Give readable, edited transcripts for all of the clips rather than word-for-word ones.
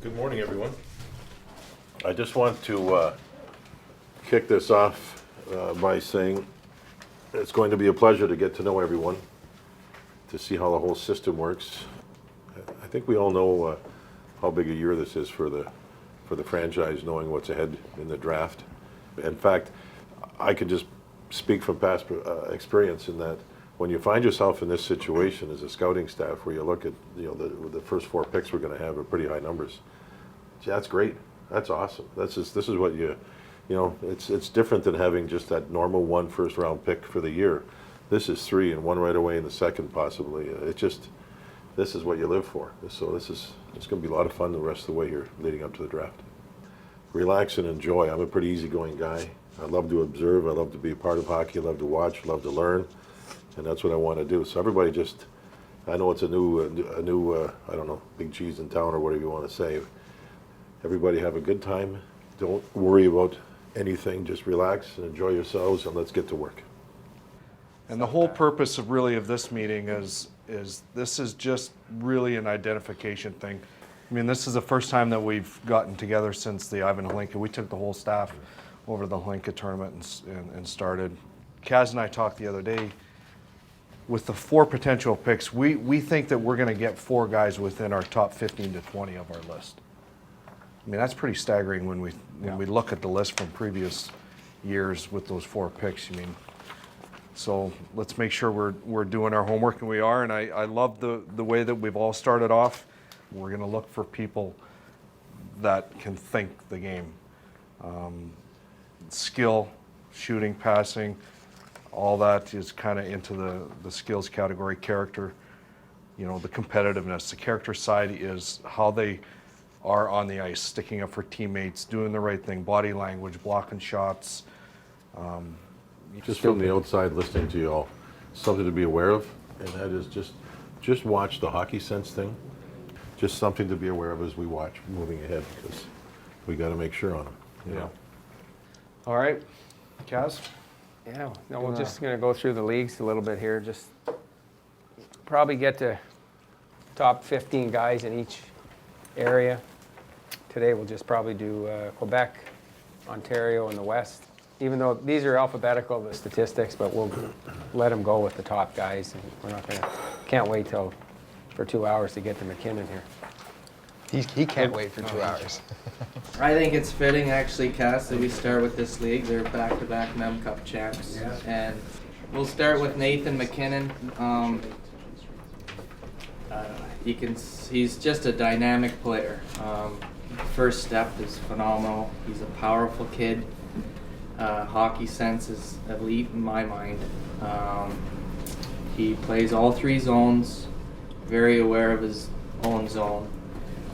Good morning, everyone. I just want to kick this off by saying it's going to be a pleasure to get to know everyone, to see how the whole system works. I think we all know how big a year this is for the franchise, knowing what's ahead in the draft. In fact, I can just speak from past experience in that when you find yourself in this situation as a scouting staff, where you look at the first 4 picks we're going to have are pretty high numbers. Gee, that's great. That's awesome. This is what it's different than having just that normal 1 first round pick for the year. This is 3 and 1 right away in the second possibly. This is what you live for. So it's going to be a lot of fun the rest of the way here leading up to the draft. Relax and enjoy. I'm a pretty easygoing guy. I love to observe. I love to be a part of hockey. I love to watch. I love to learn, and that's what I want to do. So everybody I know it's a new I don't know, big cheese in town or whatever you want to say. Everybody have a good time. Don't worry about anything. Just relax and enjoy yourselves, and let's get to work. And the whole purpose of this meeting is this is just really an identification thing. I mean, this is the first time that we've gotten together since the Ivan Hlinka. We took the whole staff over to the Hlinka tournament and started. Kaz and I talked the other day. With the 4 potential picks, we think that we're going to get 4 guys within our top 15 to 20 of our list. I mean, that's pretty staggering when we look at the list from previous years with those 4 picks. I mean, so let's make sure we're doing our homework, and we are. And I love the way that we've all started off. We're going to look for people that can think the game, skill, shooting, passing. All that is kind of into the skills category. Character, the competitiveness. The character side is how they are on the ice, sticking up for teammates, doing the right thing, body language, blocking shots. Just from the outside listening to you all, something to be aware of, and that is just watch the hockey sense thing. Just something to be aware of as we watch moving ahead, because we got to make sure on them. Yeah. All right, Kaz? Yeah, no, we're just going to go through the leagues a little bit here. Just probably get to top 15 guys in each area. Today we'll just probably do Quebec, Ontario, and the West. Even though these are alphabetical, the statistics, but we'll let them go with the top guys. And we're not going to, can't wait for 2 hours to get to McKinnon here. He can't wait for 2 hours. I think it's fitting, actually, Cass, that we start with this league. They're back-to-back Mem Cup champs. Yeah. And we'll start with Nathan McKinnon. He's just a dynamic player. First step is phenomenal. He's a powerful kid. Hockey sense is elite in my mind. He plays all 3 zones, very aware of his own zone.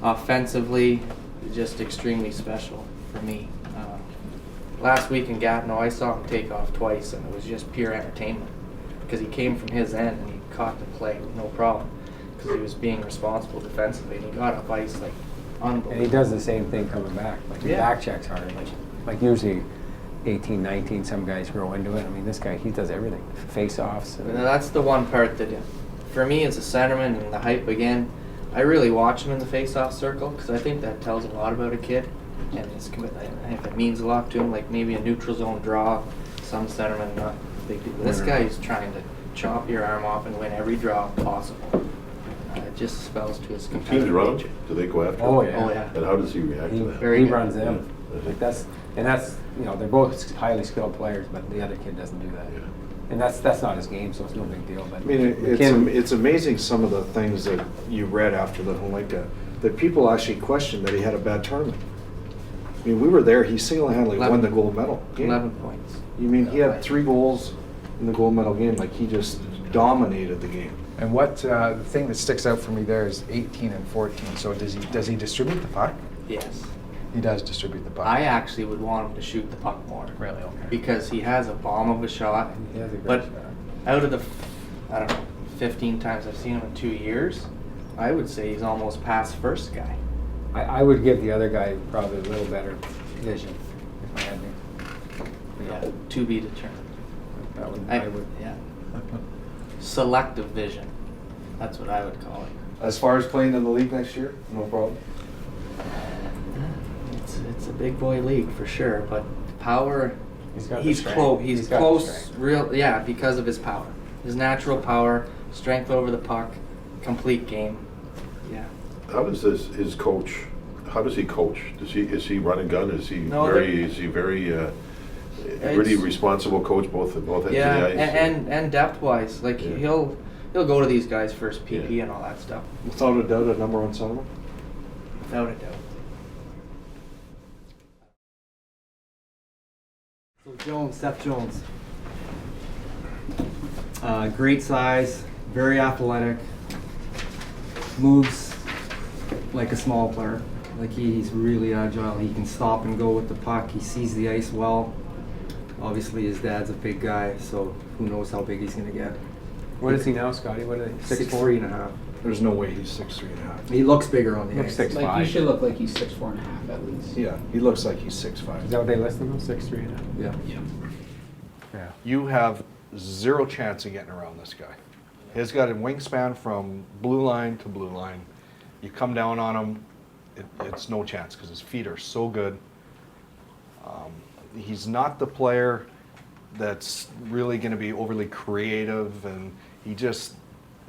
Offensively, just extremely special for me. Last week in Gatineau, I saw him take off twice, and it was just pure entertainment because he came from his end and he caught the play with no problem because he was being responsible defensively, and he got up ice like unbelievable. And he does the same thing coming back. Like he back checks hard. Like usually 18, 19, some guys grow into it. I mean, this guy, he does everything. Face-offs. And that's the one part that, for me as a centerman and the hype again, I really watch him in the face-off circle because I think that tells a lot about a kid, and if it means a lot to him, like maybe a neutral zone draw, some centermen not big deal. This guy is trying to chop your arm off and win every draw possible. It just spells to his Teams competitive run nature. him? Do they go after Oh, him? yeah. Oh yeah. And how does he react to that? Very He good. runs them. Yeah. Like that's they're both highly skilled players, but the other kid doesn't do that. Yeah. And that's not his game, so it's no big deal. But I mean, it's amazing some of the things that you read after the Hlinka, that people actually questioned that he had a bad tournament. I mean, we were there. He single-handedly won the gold medal game. 11 points. You mean he had 3 goals in the gold medal game? Like he just dominated the game. And what the thing that sticks out for me there is 18 and 14. So does he distribute the puck? Yes. He does distribute the puck. I actually would want him to shoot the puck more. Really? Okay. Because he has a bomb of a shot. he has a great But shot. out of the, 15 times I've seen him in 2 years, I would say he's almost past first guy. I would give the other guy probably a little better vision if I had to. Yeah, to be determined. That would, I would, yeah. Selective vision. That's what I would call it. As far as playing in the league next year, no problem. it's a big boy league for sure, but power, He's got the he's strength. close. He's got the close, strength. real, yeah, because of his power, his natural power, strength over the puck, complete game. Yeah. How does his coach, how does he coach? Is he run and gun? Is he No, very really It's- responsible coach both ends of the Yeah, ice? and depth wise, like Yeah. he'll go to these guys first PP Yeah. and all that stuff, Without a doubt, a number one center. without a doubt. So Jones, Seth Jones. Great size, very athletic, moves like a small player. Like he's really agile. He can stop and go with the puck. He sees the ice well. Obviously his dad's a big guy, so who knows how big he's gonna get. What is he now, Scotty? What are they? 6'3" and a half. There's no way he's 6'3" and a half. He looks bigger on the Looks ice. 6'5". Like, he should look like he's 6'4" and a half at least. Yeah, he looks like he's Is 6'5". that what they list him as? 6'3" now? Yeah. Yeah. You have zero chance of getting around this guy. He's got a wingspan from blue line to blue line. You come down on him, it's no chance because his feet are so good. He's not the player that's really going to be overly creative, and he just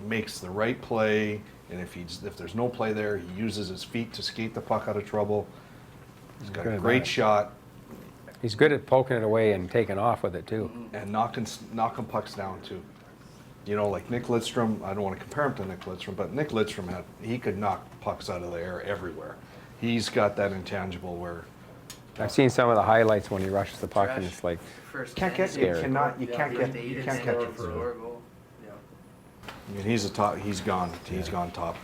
makes the right play. And if there's no play there, he uses his feet to skate the puck out of trouble. He's got Good a at great that. shot He's good at poking it away and taking off with it too. and knocking pucks down too. You know, like Nick Lidstrom, I don't want to compare him to Nick Lidstrom, but Nick Lidstrom he could knock pucks out of the air everywhere. He's got that intangible where I've seen some of the highlights when he rushes the puck and Trash. it's like, First Can't ten. get- you Scary. cannot- you Yeah, can't first get- eight you and can't score catch it. for score goal. Yeah. I mean, he's gone top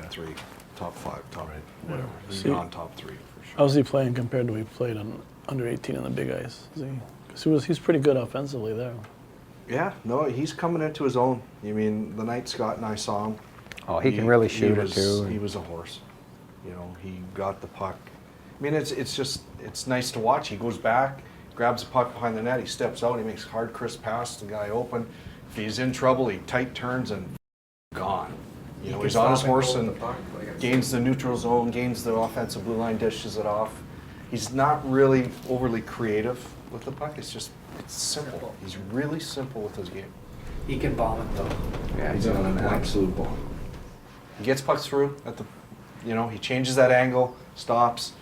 3, top 5, top whatever. He's See- gone top 3 for sure. How's he playing compared to he played on under 18 on the big ice? Because he's pretty good offensively there. Yeah, no, he's coming into his own. You mean, the night Scott and I saw him. oh, he can really shoot it was, too. He was a horse. You know, he got the puck. I mean, it's nice to watch. He goes back, grabs the puck behind the net, he steps out, he makes a hard, crisp pass, the guy open. If he's in trouble, he tight turns and gone. You know, He he's can on his stop and horse go with and the puck, like I said. gains the neutral zone, gains the offensive blue line, dishes it off. He's not really overly creative with the puck. It's simple. He's really simple with his game. He can bomb it though. Yeah, He's on an absolute ball. He gets pucks through he changes that angle, stops,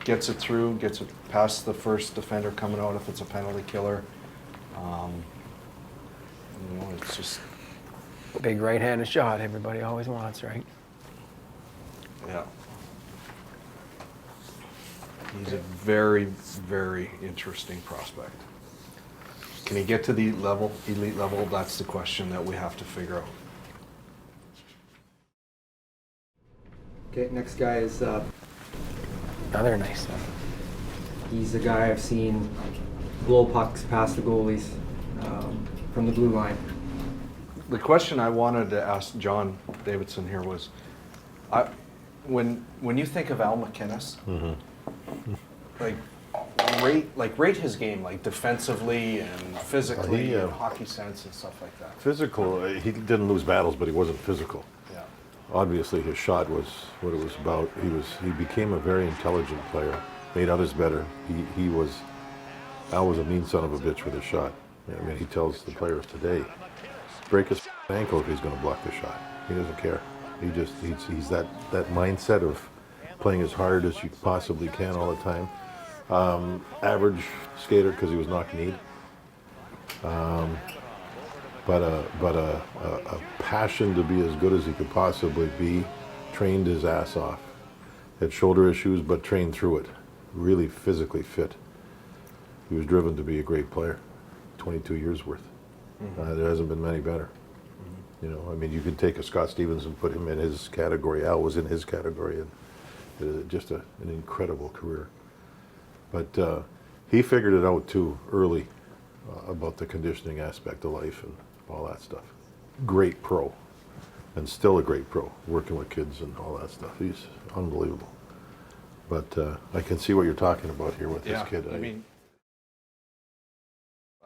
gets it through, gets it past the first defender coming out if it's a penalty killer. It's just, big right-handed shot everybody always wants, right? yeah. He's a very, very interesting prospect. Can he get to the elite level? That's the question that we have to figure out. Okay, next guy is, Another nice one. he's a guy I've seen blow pucks past the goalies from the blue line. The question I wanted to ask John Davidson here was, when you think of Al McInnes, rate his game, like defensively and physically He, and hockey sense and stuff like that. Physical, he didn't lose battles, but he wasn't physical. Yeah. Obviously, his shot was what it was about. He became a very intelligent player, made others better. Al was a mean son of a bitch with his shot. I mean, he tells the players today, break his ankle if he's going to block the shot. He doesn't care. He's that mindset of playing as hard as you possibly can all the time. Average skater because he was knock-kneed. But a passion to be as good as he could possibly be. Trained his ass off. Had shoulder issues, but trained through it. Really physically fit. He was driven to be a great player. 22 years worth. There hasn't been many better. You know, I mean, you could take a Scott Stevens and put him in his category. Al was in his category, and just an incredible career. But he figured it out too early about the conditioning aspect of life and all that stuff. Great pro, and still a great pro, working with kids and all that stuff. He's unbelievable. But I can see what you're talking about here with this kid. I mean,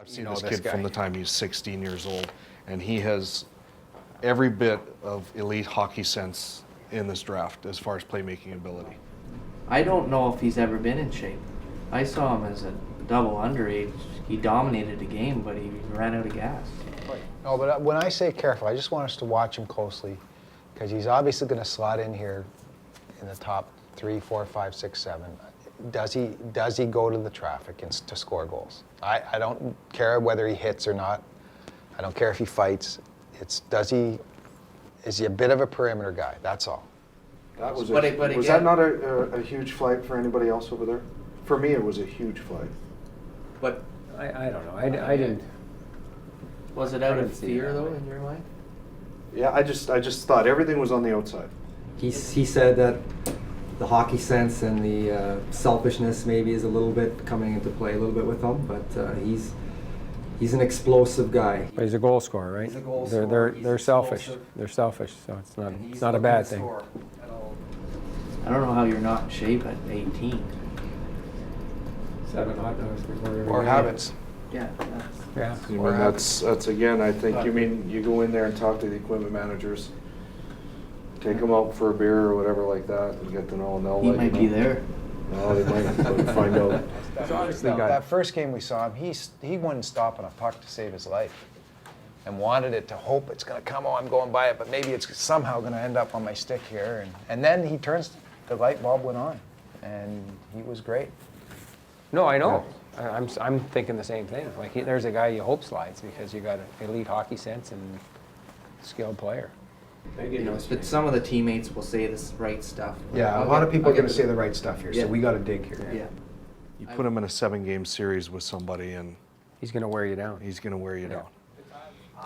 I've seen You know this this kid from guy. the time he's 16 years old, and he has every bit of elite hockey sense in this draft as far as playmaking ability. I don't know if he's ever been in shape. I saw him as a double underage. He dominated the game, but he ran out of gas. No, but when I say careful, I just want us to watch him closely, because he's obviously going to slot in here in the top 3, 4, 5, 6, 7. Does he go to the traffic and to score goals? I don't care whether he hits or not. I don't care if he fights. It's is he a bit of a perimeter guy? That's all. That was But was that not a huge flag for anybody else over there? For me, it was a huge flag. But I don't know. I didn't. was it I out didn't of see it fear that though way. in your mind? Yeah, I just thought everything was on the outside. He said that the hockey sense and the selfishness maybe is a little bit coming into play a little bit with him, but he's an explosive guy. But he's a goal scorer, right? He's a goal They're scorer, he's they're selfish. explosive. They're selfish, so it's not And he's not a looking bad to thing. score at all. I don't know how you're not in shape at 18. 7 hot dogs before every Or game. habits. Yeah, Yeah. You mean, that's again, I think, you mean, you go in there and talk to the equipment managers, take them out for a beer or whatever like that, and get to know, and they'll he let might you be know. there. No, they might, but find out. That first game we saw him, he wouldn't stop on a puck to save his life, and wanted it to hope it's going to come. Oh, I'm going by it, but maybe it's somehow going to end up on my stick here. And then he turns, the light bulb went on, and he was great. No, I know. I'm thinking the same thing. Like there's a guy you hope slides because you got an elite hockey sense and skilled player. You know, but some of the teammates will say this right stuff. Yeah, a lot of people are going to say the right stuff here, Yeah. so we got to dig here. Yeah. You put him in a 7-game series with somebody, and He's going to wear you down. he's going to wear you down.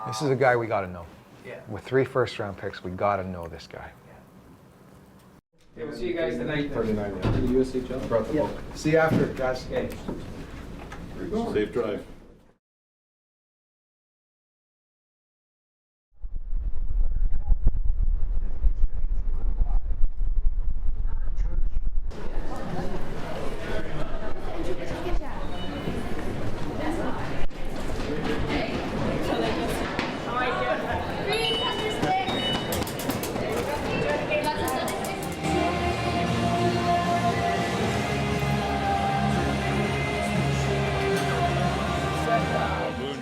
This is a guy we got to know. Yeah. With 3 first-round picks, we got to know this guy. Okay, we'll see you guys tonight. 39, yeah. The USHL? Brought the book. See you after, guys. Okay. Safe drive.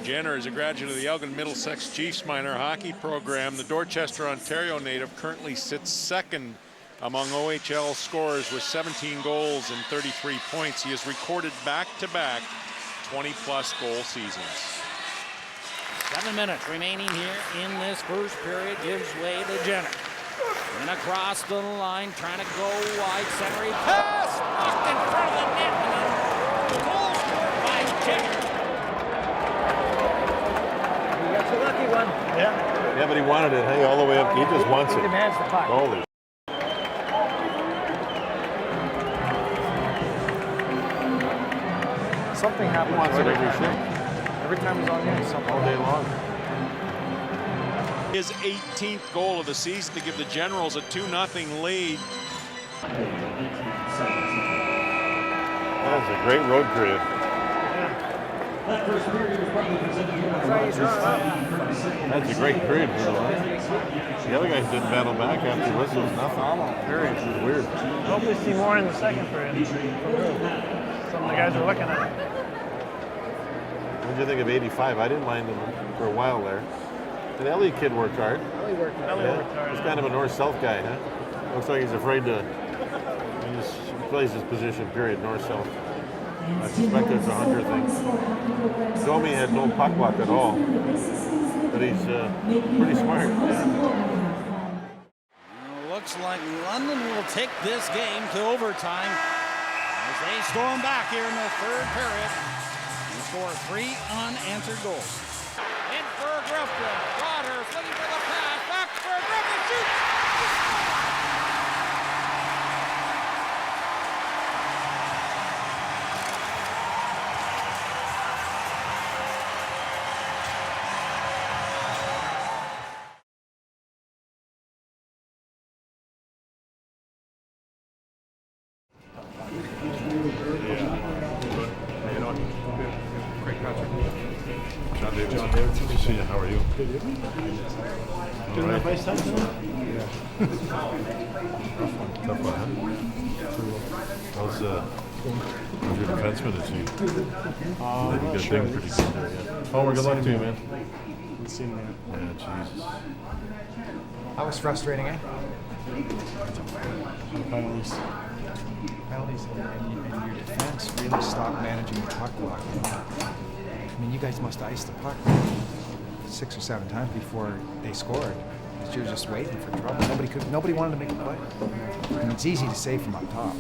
Jenner is a graduate of the Elgin Middlesex Chiefs minor hockey program. The Dorchester, Ontario native currently sits second among OHL scorers with 17 goals and 33 points. He has recorded back-to-back 20-plus goal seasons. 7 minutes remaining here in this first period. Gives way to Jenner. And across the line, trying to go wide. Centering pass, knocked in front of the net. And a goal scored by Jenner. Yeah, but he wanted it, hey, all the way up. He just wants it. demands the puck. Holy. Something He happens wants it every every time. shift, Every time he's on the ice, something all day long. His 18th goal of the season to give the Generals a 2-0 lead. That's a great road crew. That's a great period for the line. The other guys didn't battle back after whistles, nothing. Period. It was weird. Hope we see more in the second period. Some of the guys are looking at it. What did you think of 85? I didn't mind him for a while there. And the Elliott kid worked hard. Ellie worked hard. He's kind of a north-south guy, huh? Looks like he's afraid to. He plays his position, period, north-south. I suspect it's a Hunter thing. Domi had no puck luck at all, but he's pretty smart. Looks like London will take this game to overtime as they storm back here in the third period and score 3 unanswered goals. In for Griffin. Rodder looking for the pass. Back for Griffin. Shoots. John Davidson. Good to see you. How are you? All right. Tough one, huh? How's your defenseman, is he? You got things pretty good there, yeah. Homer, good luck to you, man. Yeah, Jesus. That was frustrating, eh? Penalties. Penalties and your defense really stopped managing the puck block. I mean, you guys must have iced the puck 6 or 7 times before they scored. You were just waiting for trouble. Nobody wanted to make a play. And it's easy to say from up top.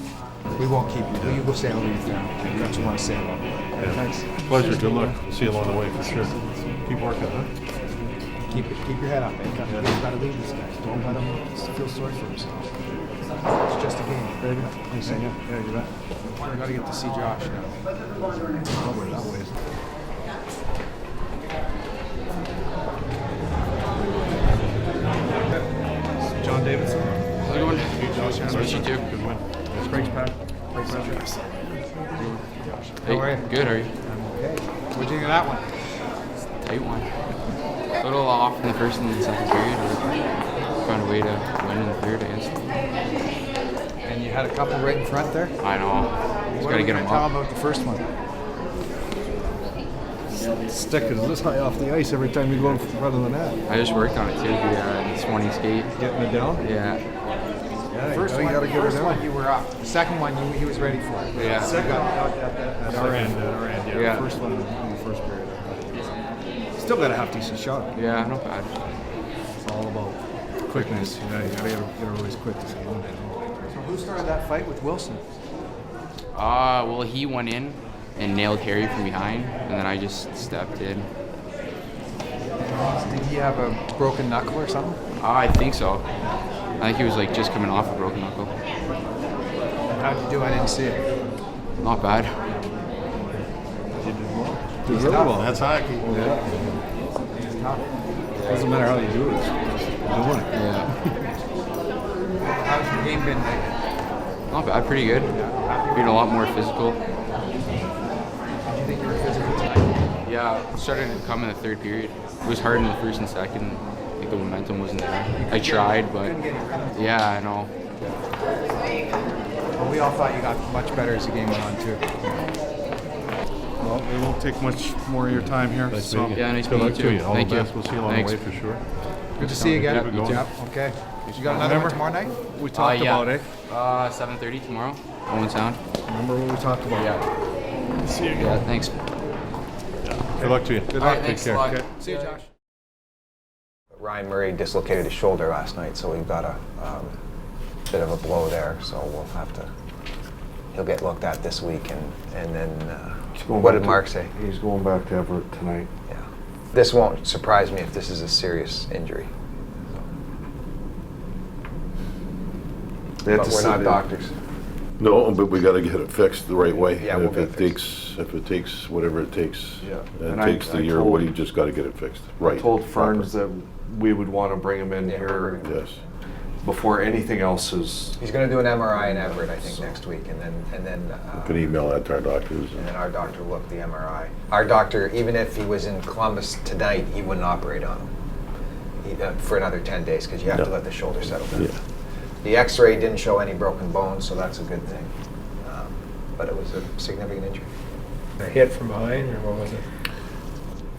We won't keep you. You go say hello to your family. That's what you want to say about it. Yeah. Thanks. Pleasure. Good luck. See you along the way for sure. Keep working, huh? Keep your head up. You've got to lead these guys. Don't let them feel sorry for themselves. It's just a game. Baby. Thanks, yeah, you bet. We got to get to see Josh now. Probably that way. John Davidson. How's it going? Josh, Nice to meet you too. Good win. Breaks back. Hey, How are you? good, are you? Okay. What'd you think of that one? Tight one. A little off in the first and the second period. Found a way to win in the third, I guess. And you had a couple right in front there? I know. Just What gotta are we get going them to tell up. about the first one? Stick is this high off the ice every time you go in front of the net. I just worked on it too, this morning skate. Getting it down? Yeah. First you gotta get it down. one you were up. The second one he was ready for it. Yeah. Second, at our end, Yeah. First one in the first period. Still got a half decent shot. Yeah, not bad. It's all about quickness. You know, you gotta get it always quick to say one. So who started that fight with Wilson? Well, he went in and nailed Harry from behind, and then I just stepped in. Did he have a broken knuckle or something? I think so. I think he was like just coming off a broken knuckle. How'd you do? I didn't see it. Not bad. Did really well. That's hockey. Doesn't matter how you do it. Just doing it. Yeah. How's your game been? Not bad. Pretty good. Being a lot more physical. Did you think you were physical tonight? Yeah, it started to come in the third period. It was hard in the first and second. I think the momentum wasn't there. I tried, but yeah, I know. Well, we all thought you got much better as the game went on too. Well, it won't take much more of your time here. Nice So, meeting you. Yeah, nice Good meeting luck you to too. you. All Thank the you. best. We'll see you along Thanks. the way for sure. Good to see you again. Keep it going. Yep. Okay. You got another one tomorrow night? we talked Yeah. about it. 7:30 tomorrow. Owen Sound. Remember what we talked about? Yeah. See you again. Yeah. Thanks. Good luck to you. Good All luck. right, thanks Take a care. lot. Okay. See you, Josh. Ryan Murray dislocated his shoulder last night, so we've got a bit of a blow there. So we'll have to. He'll get looked at this week, and then. What did Mark say? He's going back to Everett tonight. Yeah. This won't surprise me if this is a serious injury. They had But to we're sit not in. doctors. No, but we got to get it fixed the right way. Yeah, And we'll if get it it takes, if it takes whatever it takes, Yeah. and And it I- takes the I year told- away, you just got to get it fixed. Right. I told Ferns proper. that we would want to bring him in Yeah, here Yes. before anything else is. He's going to do an MRI in Everett, I think, next week, and then You can email that to our doctors. and then our doctor will look at the MRI. Our doctor, even if he was in Columbus tonight, he wouldn't operate on him for another 10 days because you have to No. let the shoulder settle down. Yeah. The X-ray didn't show any broken bones, so that's a good thing. But it was a significant injury. A hit from behind, or what was it?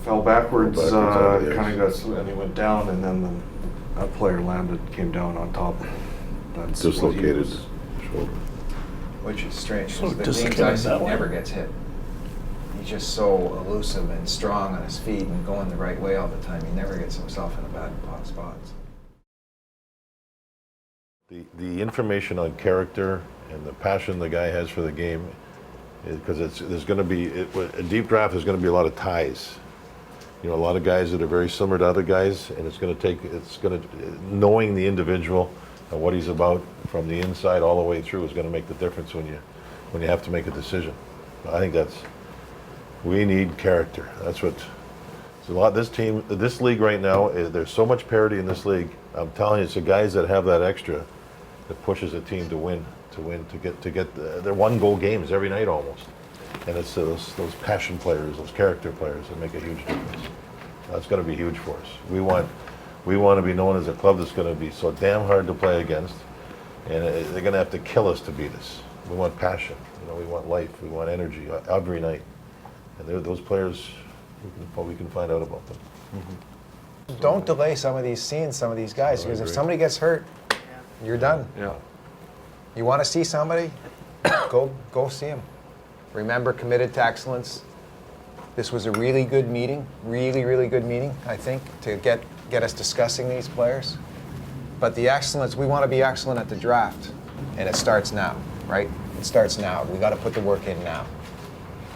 Fell backwards, Backwards out of the kind ice. of got, and he went down, and then that player landed, came down on top. That's what he Dislocated was- shoulder. Which is strange, So because the dislocated games I see, that he way? never gets hit. He's just so elusive and strong on his feet and going the right way all the time. He never gets himself in a bad spot. The information on character and the passion the guy has for the game, because there's going to be a deep draft. There's going to be a lot of ties. You know, a lot of guys that are very similar to other guys, and knowing the individual and what he's about from the inside all the way through is going to make the difference when you have to make a decision. I think we need character. That's what. It's a lot. This league right now, there's so much parity in this league. I'm telling you, it's the guys that have that extra that pushes a team to win, to get. They're 1-goal games every night almost, and it's those passion players, those character players that make a huge difference. That's going to be huge for us. We want to be known as a club that's going to be so damn hard to play against, and they're going to have to kill us to beat us. We want passion. We want life. We want energy every night. And those players, we can find out about them. Don't delay seeing some of these guys, I because if agree. somebody gets hurt, you're done. Yeah. You want to see somebody? Go see them. Remember, committed to excellence. This was a really good meeting, really good meeting, I think, to get us discussing these players. But the excellence, we want to be excellent at the draft, and it starts now, right? It starts now. We got to put the work in now.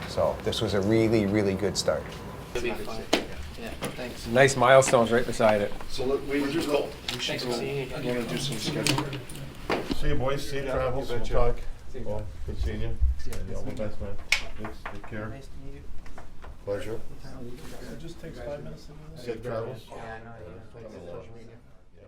So this was a really good start. It'll be fun. Yeah, thanks. Nice milestones right beside it. So we should go. Thanks for seeing you. You want to do some scheduling? See you, boys. Safe travels. We'll talk. Well, good seeing you. And all the best, man. Thanks. Take care. Nice to meet you. Pleasure. It just takes 5 minutes to do this. Safe travels. Yeah, I know.